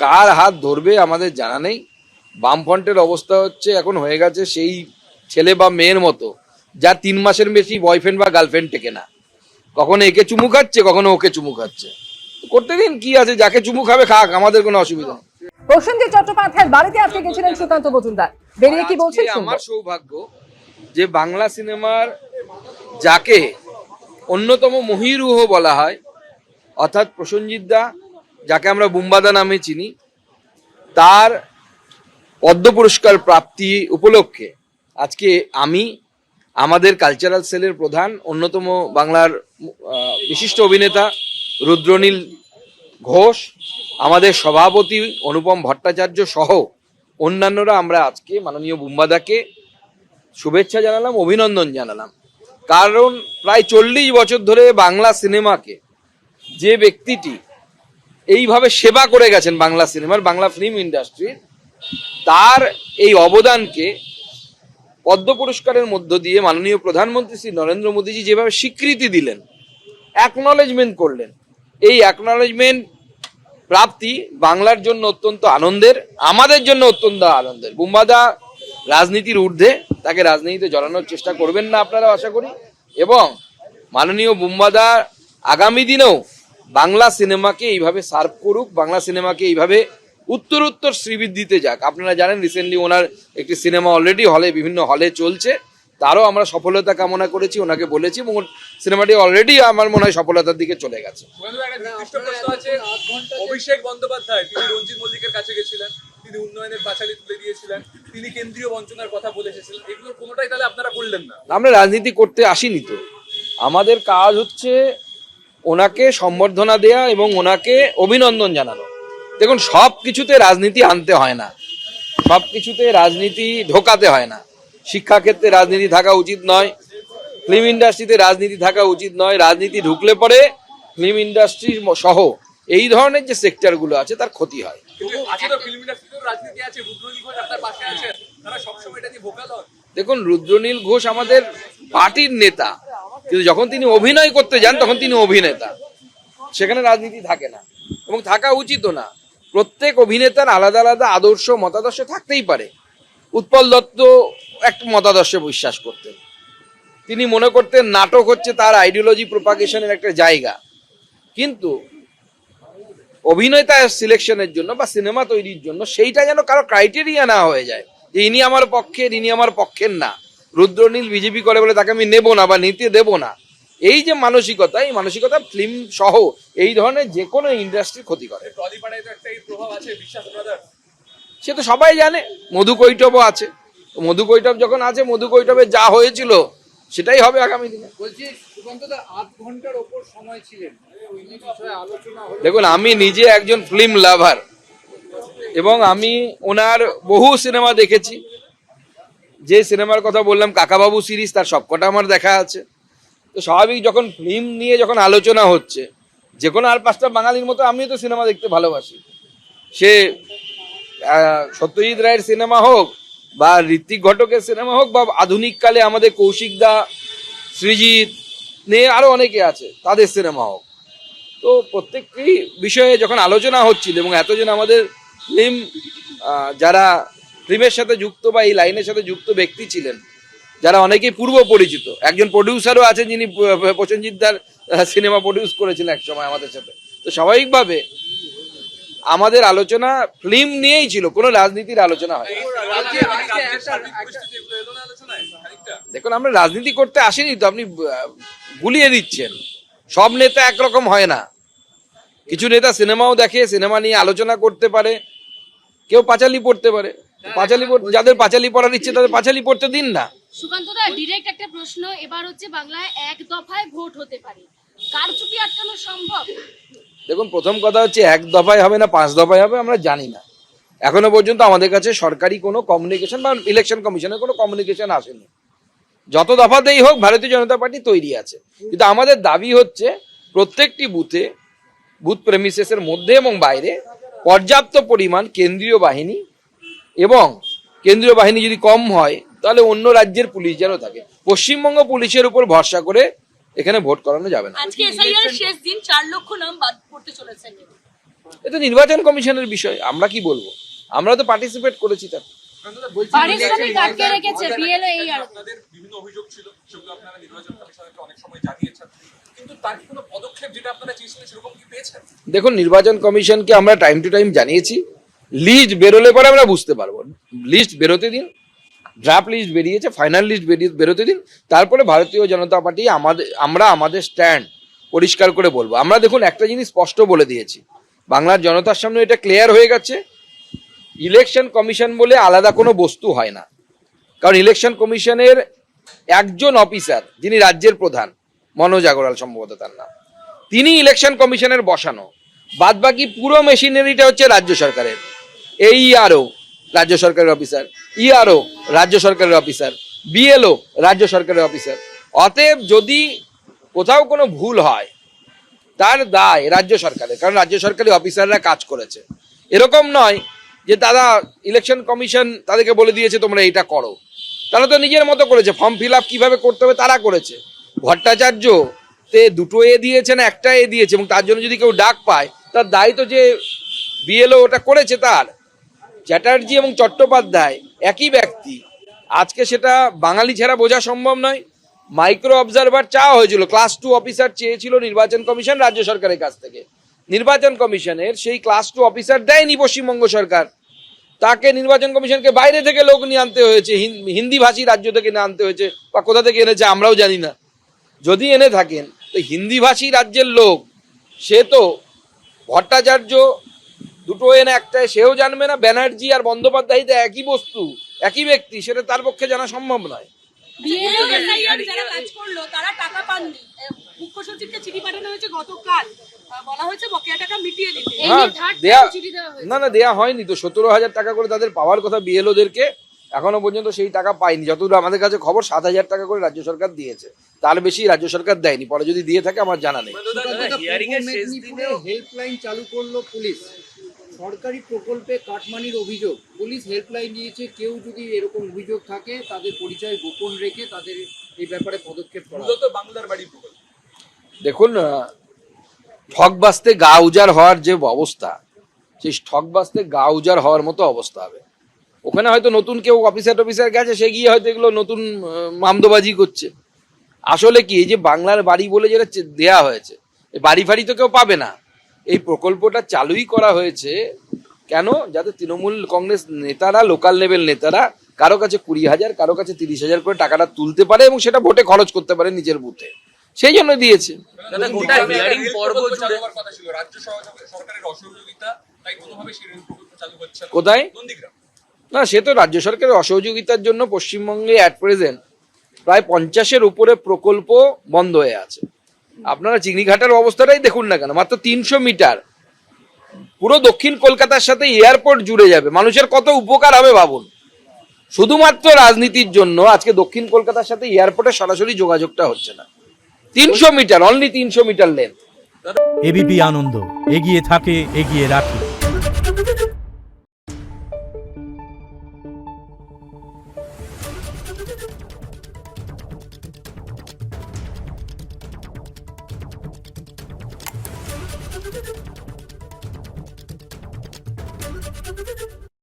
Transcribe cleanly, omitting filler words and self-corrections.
কার হাত ধরবে আমাদের জানা নেই। বামফ্রন্টের অবস্থা হচ্ছে এখন হয়ে গেছে সেই ছেলে বা মেয়ের মতো যার 3 মাসের বেশি বয়ফ্রেন্ড বা গার্লফ্রেন্ড টেকে না, কখনো একে চুমু খাচ্ছে কখনো ওকে চুমু খাচ্ছে। করতে দিন, কি আছে, যাকে চুমু খাবে খাক, আমাদের কোনো অসুবিধা নেই। প্রসেনজিৎ চট্টোপাধ্যায়ের বাড়িতে আজকে গেছিলেন সুকান্ত মজুমদার, বেরিয়ে কি বলছেন শুনবো। আমার সৌভাগ্য যে বাংলা সিনেমার যাকে অন্যতম মহিরুহ বলা হয়, অর্থাৎ প্রসেনজিৎ দা, যাকে আমরা বুম্বাদা নামে চিনি, তার পদ্ম পুরস্কার প্রাপ্তি উপলক্ষে আজকে আমি, আমাদের কালচারাল সেলের প্রধান, অন্যতম বাংলার বিশিষ্ট অভিনেতা রুদ্রনীল ঘোষ, আমাদের সভাপতি অনুপম ভট্টাচার্য সহ অন্যান্যরা আমরা আজকে মাননীয় বুম্বাদাকে শুভেচ্ছা জানালাম, অভিনন্দন জানালাম। কারণ প্রায় 40 বছর ধরে বাংলা সিনেমাকে যে ব্যক্তিটি এইভাবে সেবা করে গেছেন বাংলা সিনেমার, বাংলা ফিল্ম ইন্ডাস্ট্রির, তার এই অবদানকে পদ্ম পুরস্কারের মধ্য দিয়ে মাননীয় প্রধানমন্ত্রী শ্রী নরেন্দ্র মোদীজি যেভাবে স্বীকৃতি দিলেন, অ্যাকনলেজমেন্ট করলেন, এই অ্যাকনলেজমেন্ট প্রাপ্তি বাংলার জন্য অত্যন্ত আনন্দের, আমাদের জন্য অত্যন্ত আনন্দের। বুম্বাদা রাজনীতির ঊর্ধ্বে, তাকে রাজনীতিতে জড়ানোর চেষ্টা করবেন না আপনারা আশা করি, এবং মাননীয় বুম্বাদা আগামী দিনেও বাংলা সিনেমাকে এইভাবে সার্ভ করুক, বাংলা সিনেমাকে এইভাবে উত্তরোত্তর শ্রীবৃদ্ধিতে যাক। আপনারা জানেন রিসেন্টলি ওনার একটি সিনেমা অলরেডি হলে, বিভিন্ন হলে চলছে, তারও আমরা সফলতা কামনা করেছি, ওনাকে বলেছি, এবং সিনেমাটি অলরেডি আমার মনে হয় সফলতার দিকে চলে গেছে। অভিষেক বন্দ্যোপাধ্যায় তিনি রঞ্জিত মল্লিকের কাছে গেছিলেন, তিনি উন্নয়নের পাঁচালী তুলে দিয়েছিলেন, তিনি কেন্দ্রীয় বঞ্চনার কথা বলে এসেছিলেন, এগুলোর কোনোটাই তাহলে আপনারা করলেন না? আমরা রাজনীতি করতে আসিনি তো, আমাদের কাজ হচ্ছে ওনাকে সম্বর্ধনা দেয়া এবং ওনাকে অভিনন্দন জানানো। দেখুন, সব কিছুতে রাজনীতি আনতে হয় না, সব কিছুতে রাজনীতি ঢোকাতে হয় না। শিক্ষাক্ষেত্রে রাজনীতি থাকা উচিত নয়, ফিল্ম ইন্ডাস্ট্রিতে রাজনীতি থাকা উচিত নয়। রাজনীতি ঢুকলে পরে ফিল্ম ইন্ডাস্ট্রি সহ এই ধরনের যে সেক্টরগুলো আছে তার ক্ষতি হয়। দেখুন, রুদ্রনীল ঘোষ আমাদের পার্টির নেতা, কিন্তু যখন তিনি অভিনয় করতে যান তখন তিনি অভিনেতা, সেখানে রাজনীতি থাকে না এবং থাকা উচিতও না। প্রত্যেক অভিনেতার আলাদা আলাদা আদর্শ মতাদর্শ থাকতেই পারে। উৎপল দত্ত একটা মতাদর্শে বিশ্বাস করতেন, তিনি মনে করতেন নাটক হচ্ছে তার আইডিওলজি প্রোপাগেশনের একটা জায়গা, কিন্তু অভিনেতা সিলেকশনের জন্য বা সিনেমা তৈরির জন্য সেইটা যেন কারো ক্রাইটেরিয়া না হয়ে যায় যে ইনি আমার পক্ষের, ইনি আমার পক্ষের না। রুদ্রনীল বিজেপি করে বলে তাকে আমি নেব না বা নিতে দেব না, এই যে মানসিকতা, এই মানসিকতা ফিল্ম সহ এই ধরনের যে কোনো ইন্ডাস্ট্রির ক্ষতি করে। সে তো সবাই জানে, মধু কৈটবও আছে, মধু কৈটব যখন আছে, মধু কৈটবে যা হয়েছিল সেটাই হবে আগামী দিনে। দেখুন, আমি নিজে একজন ফিল্ম লাভার এবং আমি ওনার বহু সিনেমা দেখেছি। যে সিনেমার কথা বললাম কাকাবাবু সিরিজ, তার সবকটা আমার দেখা আছে। তো স্বাভাবিক, যখন ফিল্ম নিয়ে যখন আলোচনা হচ্ছে, যে কোনো আর 5টা বাঙালির মতো আমিও তো সিনেমা দেখতে ভালোবাসি। সে সত্যজিৎ রায়ের সিনেমা হোক বা ঋত্বিক ঘটকের সিনেমা হোক, বা আধুনিক কালে আমাদের কৌশিক দা, সৃজিৎ নিয়ে আরো অনেকে আছে, তাদের সিনেমা হোক। তো প্রত্যেকটি বিষয়ে যখন আলোচনা হচ্ছিল এবং এতজন আমাদের ফিল্ম যারা ফিল্মের সাথে যুক্ত বা এই লাইনের সাথে যুক্ত ব্যক্তি ছিলেন, যারা অনেকেই পূর্ব পরিচিত, একজন প্রডিউসারও আছেন যিনি প্রসেনজিৎ দার সিনেমা প্রডিউস করেছিলেন এক সময় আমাদের সাথে। তো স্বাভাবিকভাবে আমাদের আলোচনা ফিল্ম নিয়েই ছিল, কোনো রাজনীতির আলোচনা হয়। দেখুন, আমরা রাজনীতি করতে আসিনি তো, আপনি গুলিয়ে দিচ্ছেন। সব নেতা একরকম হয় না, কিছু নেতা সিনেমাও দেখে, সিনেমা নিয়ে আলোচনা করতে পারে, কেউ পাঁচালি পড়তে পারে, পাঁচালি যাদের পাঁচালি পড়ার ইচ্ছে তাদের পাঁচালি পড়তে দিন না। সুকান্ত দা, ডাইরেক্ট একটা প্রশ্ন, এবার হচ্ছে বাংলায় 1 দফায় ভোট হতে পারে, কারচুপি আটকানো সম্ভব? দেখুন, প্রথম কথা হচ্ছে 1 দফায় হবে না 5 দফায় হবে আমরা জানি না। এখনো পর্যন্ত আমাদের কাছে সরকারি কোনো কমিউনিকেশন বা ইলেকশন কমিশনের কোনো কমিউনিকেশন আসেনি। যত দফাতেই হোক ভারতীয় জনতা পার্টি তৈরি আছে, কিন্তু আমাদের দাবি হচ্ছে প্রত্যেকটি বুথে, বুথ প্রেমিসেসের মধ্যে এবং বাইরে পর্যাপ্ত পরিমাণ কেন্দ্রীয় বাহিনী, এবং কেন্দ্রীয় বাহিনী যদি কম হয় তাহলে অন্য রাজ্যের পুলিশ যেন থাকে। পশ্চিমবঙ্গ পুলিশের উপর ভরসা করে এখানে ভোট করানো যাবে না। আজকে এসআইআর শেষ দিন, 4 লক্ষ নাম বাদ পড়তে চলেছে। এটা নির্বাচন কমিশনের বিষয়, আমরা কি বলবো, আমরা তো পার্টিসিপেট করেছি তার। পারিশ্রমিক আটকে রেখেছে বিএলও এই আর আপনাদের বিভিন্ন অভিযোগ ছিল, সেগুলো আপনারা নির্বাচন কমিশনকে অনেক সময় জানিয়েছেন, কিন্তু তার কি কোনো পদক্ষেপ যেটা আপনারা চেয়েছিলেন সেরকম কি পেয়েছেন? দেখুন, নির্বাচন কমিশনকে আমরা টাইম টু টাইম জানিয়েছি, লিস্ট বেরোলে পরে আমরা বুঝতে পারবো, লিস্ট বেরোতে দিন, ড্রাফট লিস্ট বেরিয়েছে, ফাইনাল লিস্ট বেরোতে দিন, তারপরে ভারতীয় জনতা পার্টি আমরা আমাদের স্ট্যান্ড পরিষ্কার করে বলবো। আমরা দেখুন একটা জিনিস স্পষ্ট বলে দিয়েছি, বাংলার জনতার সামনে এটা ক্লিয়ার হয়ে গেছে, ইলেকশন কমিশন বলে আলাদা কোনো বস্তু হয় না। কারণ ইলেকশন কমিশনের একজন অফিসার, যিনি রাজ্যের প্রধান, মনোজ আগরওয়াল সম্ভবত তার নাম, তিনি ইলেকশন কমিশনের বসানো, বাদ বাকি পুরো মেশিনারিটা হচ্ছে রাজ্য সরকারের। এইআরও রাজ্য সরকারের অফিসার, ইআরও রাজ্য সরকারের অফিসার, বিএলও রাজ্য সরকারের অফিসার। অতএব যদি কোথাও কোনো ভুল হয় তার দায় রাজ্য সরকারের, কারণ রাজ্য সরকারি অফিসাররা কাজ করেছে। এরকম নয় যে তারা ইলেকশন কমিশন তাদেরকে বলে দিয়েছে তোমরা এইটা করো, তারা তো নিজের মতো করেছে, ফর্ম ফিল আপ কিভাবে করতে হবে তারা করেছে। ভট্টাচার্য তে দুটো এ দিয়েছে না একটা এ দিয়েছে, এবং তার জন্য যদি কেউ ডাক পায় তার দায় তো যে বিএলও ওটা করেছে তার। চ্যাটার্জি এবং চট্টোপাধ্যায় একই ব্যক্তি, আজকে সেটা বাঙালি ছাড়া বোঝা সম্ভব নয়। মাইক্রো অবজারভার চাওয়া হয়েছিল, ক্লাস 2 অফিসার চেয়েছিল নির্বাচন কমিশন রাজ্য সরকারের কাছ থেকে, নির্বাচন কমিশনের সেই ক্লাস 2 অফিসার দেয়নি পশ্চিমবঙ্গ সরকার, তাকে নির্বাচন কমিশনকে বাইরে থেকে লোক নিয়ে আনতে হয়েছে, হিন্দি ভাষী রাজ্য থেকে নিয়ে আনতে হয়েছে, বা কোথা থেকে এনেছে আমরাও জানি না। যদি এনে থাকেন তো হিন্দি ভাষী রাজ্যের লোক, সে তো ভট্টাচার্য দুটো এনে একটাই, সেও জানবে না, ব্যানার্জি আর বন্দ্যোপাধ্যায় তো একই বস্তু, একই ব্যক্তি, সেটা তার পক্ষে জানা সম্ভব নয়। বিএলও যারা কাজ করলো তারা টাকা পাননি, মুখ্য সচিবকে চিঠি পাঠানো হয়েছে গতকাল, বলা হয়েছে বকেয়া টাকা মিটিয়ে দিতে। এই হ্যাঁ, নিয়ে থার্ড দেয়া চিঠি দেওয়া হয়েছে। না দেয়া হয়নি তো, 17,000 টাকা করে তাদের পাওয়ার কথা বিএলওদেরকে, এখনো পর্যন্ত সেই টাকা পায়নি। যতদূর আমাদের কাছে খবর 7,000 টাকা করে রাজ্য সরকার দিয়েছে, তার বেশি রাজ্য সরকার দেয়নি, পরে যদি দিয়ে থাকে আমার জানা নেই। হেল্পলাইন চালু করলো পুলিশ, সরকারি প্রকল্পে কাটমানির অভিযোগ, পুলিশ হেল্পলাইন দিয়েছে, কেউ যদি এরকম অভিযোগ থাকে তাদের পরিচয় গোপন রেখে তাদের এই ব্যাপারে পদক্ষেপ করা হবে। মূলত বাংলার বাড়ি প্রকল্প। দেখুন, ঠকবাস্তে গা উজাড় হওয়ার যে অবস্থা, সেই ঠকবাস্তে গা উজাড় হওয়ার মতো অবস্থা হবে। ওখানে হয়তো নতুন কেউ অফিসার গেছে, সে গিয়ে হয়তো এগুলো নতুন মামদোবাজি করছে। আসলে কি, এই যে বাংলার বাড়ি বলে যেটা দেয়া হয়েছে, এই বাড়ি ফাড়ি তো কেউ পাবে না। এই প্রকল্পটা চালুই করা হয়েছে কেন, যাতে তৃণমূল কংগ্রেস নেতারা, লোকাল লেভেল নেতারা কারো কাছে 20,000, কারো কাছে 30,000 করে টাকাটা তুলতে পারে এবং সেটা ভোটে খরচ করতে পারে নিজের বুথে, সেই জন্য দিয়েছে। গোটা হিয়ারিং পর্ব চালু হওয়ার কথা ছিল, রাজ্য সরকারের অসহযোগিতা, তাই কোনোভাবে সেই রেল প্রকল্প চালু হচ্ছে না। কোথায়? নন্দীগ্রাম। না, সে তো রাজ্য সরকারের অসহযোগিতার জন্য পশ্চিমবঙ্গে অ্যাট প্রেজেন্ট প্রায় 50-এর উপরে প্রকল্প বন্ধ হয়ে আছে। আপনারা চিংড়িঘাটার অবস্থাটাই দেখুন না কেন, মাত্র 300 মিটার, পুরো দক্ষিণ কলকাতার সাথে এয়ারপোর্ট জুড়ে যাবে, মানুষের কত উপকার হবে ভাবুন। শুধুমাত্র রাজনীতির জন্য আজকে দক্ষিণ কলকাতার সাথে এয়ারপোর্টের সরাসরি যোগাযোগটা হচ্ছে না। 300 metre, only 300 metre length. ABP Ananda, এগিয়ে থাকে, এগিয়ে রাখে।